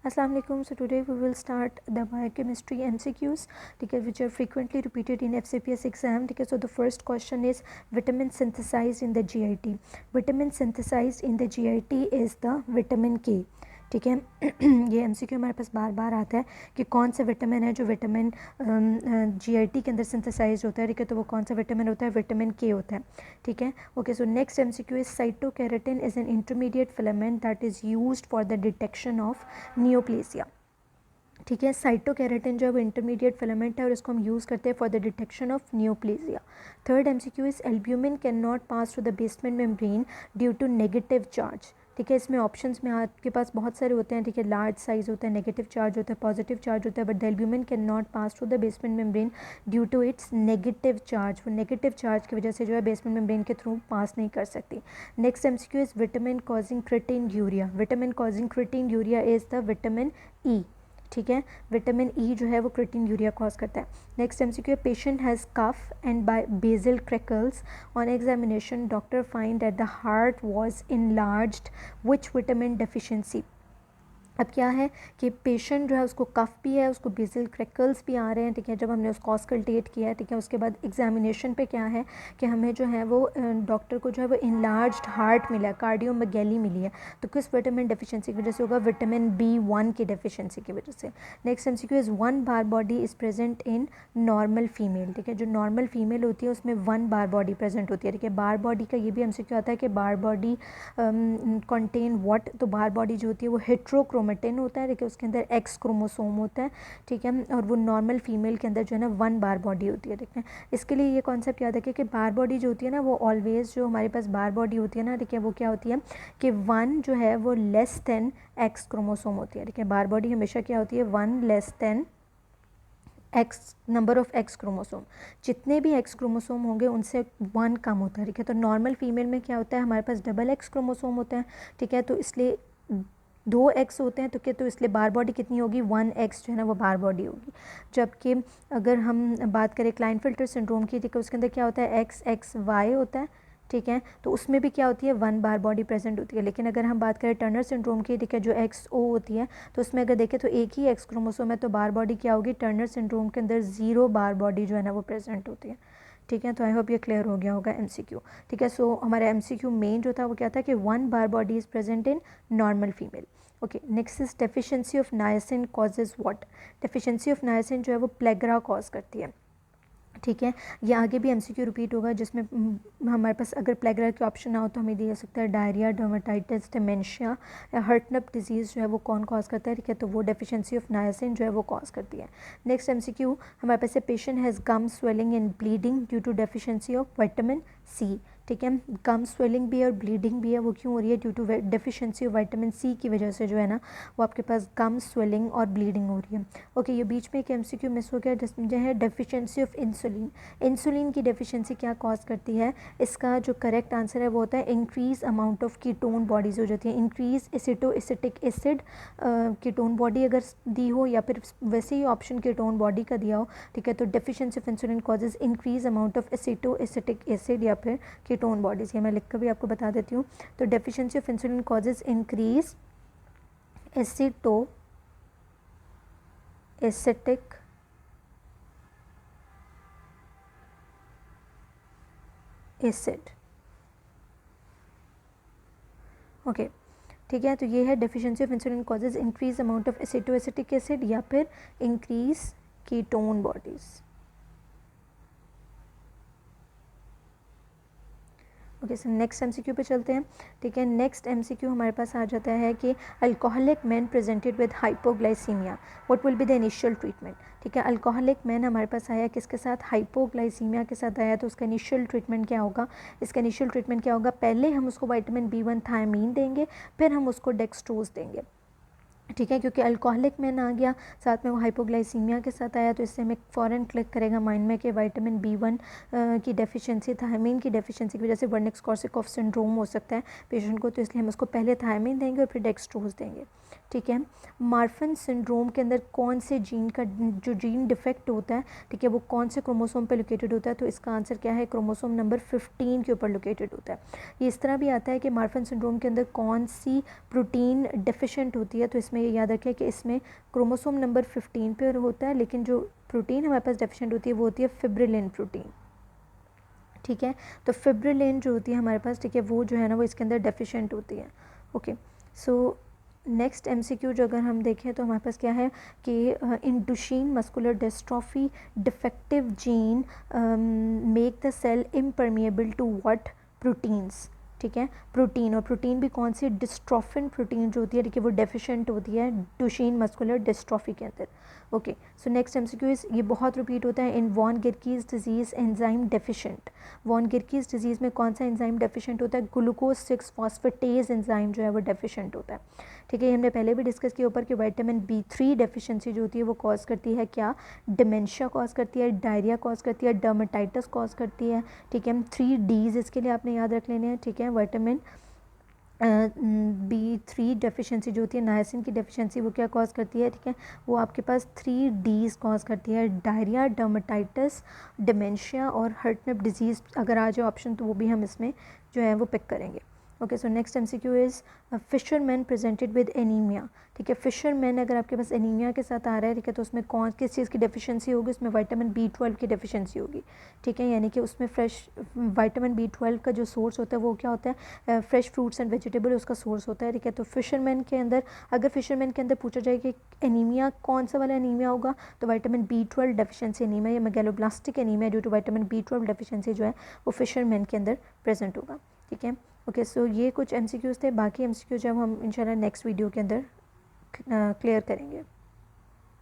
Assalamu alaikum. So today we will start the biochemistry MCQs, okay, which are frequently repeated in FCPS exam. Okay, so the first question is vitamin synthesized in the GIT. Vitamin synthesized in the GIT is the vitamin K. ठीक है ये MCQ हमारे पास बार बार आता है कि कौन सा vitamin है जो विटामिन जीआईटी के अंदर सिंथेसाइज होता है, ठीक है, तो वो कौन सा विटामिन होता है, विटामिन के होता है, ठीक है. Okay, so next MCQ is cytokeratin is an intermediate filament that is used for the detection of neoplasia. ठीक है, साइटोकेराटिन जो है वो इंटरमीडिएट फिलामेंट है और इसको हम यूज़ करते हैं for the detection of neoplasia. Third MCQ is albumin can not pass through the basement membrane due to negative charge. ठीक है, इसमें ऑप्शंस में आपके पास बहुत सारे होते हैं, ठीक है, लार्ज साइज होता है, नेगेटिव चार्ज होता है, पॉजिटिव चार्ज होता है, but the albumin can not pass through the basement membrane due to its negative charge. वो नेगेटिव चार्ज की वजह से जो है बेसमेंट मेम्ब्रेन के थ्रू पास नहीं कर सकती. Next MCQ is vitamin causing creatinuria. Vitamin causing creatinuria is the vitamin E. ठीक है, विटामिन ई जो है वो क्रिटिन यूरिया कॉज करता है. नेक्स्ट एमसीक्यू है patient has cough and bibasal crackles on examination doctor find that the heart was enlarged which vitamin deficiency. अब क्या है कि पेशेंट जो है उसको कफ भी है, उसको बेजल क्रैकल्स भी आ रहे हैं, ठीक है, जब हमने उसको ऑस्कल्टेट किया है, ठीक है, उसके बाद एग्जामिनेशन पे क्या है कि हमें जो है वो डॉक्टर को जो है वो इनलार्ज्ड हार्ट मिला है, कार्डियोमेगैली मिली है, तो किस विटामिन डेफिशिएंसी की वजह से होगा, विटामिन B1 की डेफिशिएंसी की वजह से. नेक्स्ट एमसीक्यू इज़ 1 बार body is present in normal female. ठीक है, जो नॉर्मल फीमेल होती है उसमें 1 बार बॉडी प्रेजेंट होती है. ठीक है, बार बॉडी का ये भी एमसीक्यू आता है कि बार बॉडी कंटेन व्हाट, तो बार बॉडी जो होती है वो हेट्रोक्रोमेटिन होता है, देखिए उसके अंदर एक्स क्रोमोसोम होता है, ठीक है, और वो नॉर्मल फीमेल के अंदर जो है ना 1 बार बॉडी होती है. ठीक है, इसके लिए ये कॉन्सेप्ट याद रखिए कि बार बॉडी जो होती है ना वो ऑलवेज जो हमारे पास बार बॉडी होती है ना, ठीक है, वो क्या होती है कि 1 जो है वो लेस देन एक्स क्रोमोसोम होती है. ठीक है, बार बॉडी हमेशा क्या होती है 1 less than x, number of x chromosome. जितने भी एक्स क्रोमोसोम होंगे उनसे 1 कम होता है. ठीक है, तो नॉर्मल फीमेल में क्या होता है हमारे पास डबल एक्स क्रोमोसोम होता है. ठीक है, तो इसलिए 2 एक्स होते हैं, तो क्या, तो इसलिए बार बॉडी कितनी होगी 1 एक्स जो है ना वो बार बॉडी होगी. जबकि अगर हम बात करें क्लाइनफिल्टर सिंड्रोम की, ठीक है, उसके अंदर क्या होता है एक्स एक्स वाई होता है. ठीक है, तो उसमें भी क्या होती है 1 बार बॉडी प्रेजेंट होती है. लेकिन अगर हम बात करें टर्नर सिंड्रोम की, ठीक है, जो XO होती है, तो उसमें अगर देखें तो एक ही एक्स क्रोमोसोम है, तो बार बॉडी क्या होगी, टर्नर सिंड्रोम के अंदर 0 बार बॉडी जो है ना वो प्रेजेंट होती है. ठीक है, तो आई होप ये क्लियर हो गया होगा एमसीक्यू. ठीक है, सो हमारा एमसीक्यू मेन जो था वो क्या था कि 1 बार body is present in normal female. Okay, next is deficiency of niacin causes what. Deficiency of niacin जो है वो प्लेग्रा कॉज करती है. ठीक है, ये आगे भी एमसीक्यू रिपीट होगा जिसमें हमारे पास अगर प्लेग्रा के ऑप्शन ना हो तो हमें दिया सकता है डायरिया, डर्माटाइटिस, डिमेंशिया या हर्टनप डिजीज़ जो है वो कौन कॉज करता है. ठीक है, तो वो डेफिशिएंसी ऑफ नायसिन जो है वो कॉज करती है. नेक्स्ट एमसीक्यू हमारे पास है patient has gum swelling and bleeding due to deficiency of vitamin C. ठीक है, गम स्वेलिंग भी है और ब्लीडिंग भी है, वो क्यों हो रही है, due to deficiency of vitamin C की वजह से जो है ना वो आपके पास गम स्वेलिंग और ब्लीडिंग हो रही है. ओके, ये बीच में एक एमसीक्यू मिस हो गया जिसमें जो है डेफिशिएंसी ऑफ इंसुलिन. इंसुलिन की डेफिशिएंसी क्या कॉज करती है, इसका जो करेक्ट आंसर है वो होता है increase amount of ketone bodies हो जाती है. Increase acetic acid ketone body अगर दी हो या फिर वैसे ही ऑप्शन कीटोन बॉडी का दिया हो, ठीक है, तो deficiency of insulin causes increase amount of acetic acid या फिर कीटोन बॉडीज़. ये मैं लिख कर भी आपको बता देती हूँ. तो deficiency of insulin causes increase acetic acid. Okay, ठीक है, तो ये है deficiency of insulin causes increase amount of acetic acid या फिर increase ketone bodies. Okay, so next MCQ पे चलते हैं. ठीक है, नेक्स्ट एमसीक्यू हमारे पास आ जाता है कि alcoholic man presented with hypoglycaemia, what will be the initial treatment. ठीक है, अल्कोहलिक मैन हमारे पास आया किसके साथ, हाइपोग्लाइसीमिया के साथ आया, तो उसका इनिशियल ट्रीटमेंट क्या होगा. इसका इनिशियल ट्रीटमेंट क्या होगा, पहले हम उसको विटामिन B1 थायमीन देंगे, फिर हम उसको डेक्सट्रोज देंगे. ठीक है, क्योंकि अल्कोहलिक मैन आ गया साथ में वो हाइपोग्लाइसीमिया के साथ आया, तो इससे हमें फ़ौरन क्लिक करेगा माइंड में कि विटामिन B1 की डेफिशिएंसी, थायमीन की डेफिशिएंसी की वजह से वर्निक्स-कोर्सैकोफ सिंड्रोम हो सकता है पेशेंट को, तो इसलिए हम उसको पहले थायमीन देंगे और फिर डेक्सट्रोज देंगे. ठीक है। मार्फन सिंड्रोम के अंदर कौन से जीन का जो जीन डिफेक्ट होता है, ठीक है, वो कौन से क्रोमोसोम पे लोकेटेड होता है, तो इसका आंसर क्या है, क्रोमोसोम नंबर 15 के ऊपर लोकेटेड होता है। ये इस तरह भी आता है कि मार्फन सिंड्रोम के अंदर कौन सी प्रोटीन डेफिशिएंट होती है, तो इसमें ये याद रखें कि इसमें क्रोमोसोम नंबर 15 पे होता है, लेकिन जो प्रोटीन हमारे पास डेफिशिएंट होती है वो होती है फिब्रिलिन प्रोटीन, ठीक है। तो फिब्रिलिन जो होती है हमारे पास, ठीक है, वो जो है ना वो इसके अंदर डेफिशिएंट होती है। ओके, सो नेक्स्ट एमसीक्यू जो अगर हम देखें तो हमारे पास क्या है कि in Duchenne muscular dystrophy defective gene make the cell impermeable to what proteins, ठीक है। प्रोटीन, और प्रोटीन भी कौन सी, डिस्ट्रोफिन प्रोटीन जो होती है, ठीक है, वो डेफिशिएंट होती है डुशेन मस्कुलर डिस्ट्रॉफी के अंदर। Okay, so next MCQ is, ये बहुत रिपीट होता है, in von Gierke's disease enzyme deficient. Von Gierke's disease में कौन सा एंजाइम डेफिशिएंट होता है, ग्लूकोज 6 फॉस्फेटेज एंजाइम जो है वो डेफिशिएंट होता है, ठीक है। हमने पहले भी डिस्कस किया ऊपर कि विटामिन B3 डेफिशिएंसी जो होती है वो कॉज करती है क्या, डिमेंशिया कॉज करती है, डायरिया कॉज करती है, डर्मेटाइटिस कॉज करती है, ठीक है। 3 Ds इसके लिए आपने याद रख लेने हैं, ठीक है। विटामिन B3 डेफिशिएंसी जो होती है, नायसिन की डेफिशिएंसी, वो क्या कॉज करती है, ठीक है, वो आपके पास 3 Ds कॉज करती है, डायरिया, डर्मेटाइटिस, डिमेंशिया और हर्टनप डिजीज़। अगर आ जाए ऑप्शन तो वो भी हम इसमें जो है वो पिक करेंगे। Okay, so next MCQ is fisherman presented with anaemia, ठीक है। फिशरमैन अगर आपके पास एनीमिया के साथ आ रहा है, ठीक है, तो उसमें कौन किस चीज़ की डेफिशिएंसी होगी, उसमें विटामिन B12 की डेफिशिएंसी होगी, ठीक है। यानी कि उसमें फ्रेश विटामिन B12 का जो सोर्स होता है वो क्या होता है, फ्रेश फ्रूट्स एंड वेजिटेबल उसका सोर्स होता है, ठीक है। तो फिशरमैन के अंदर, अगर फिशरमैन के अंदर पूछा जाए कि एनीमिया कौन सा वाला एनीमिया होगा, तो विटामिन B12 डेफिशिएंसी एनीमिया या megaloblastic anaemia due to vitamin B12 deficiency जो है वो फिशरमैन के अंदर प्रेजेंट होगा, ठीक है। ओके, सो ये कुछ एमसीक्यूज़ थे, बाकी एमसीक्यू जब हम इंशाल्लाह नेक्स्ट वीडियो के अंदर क्लियर करेंगे।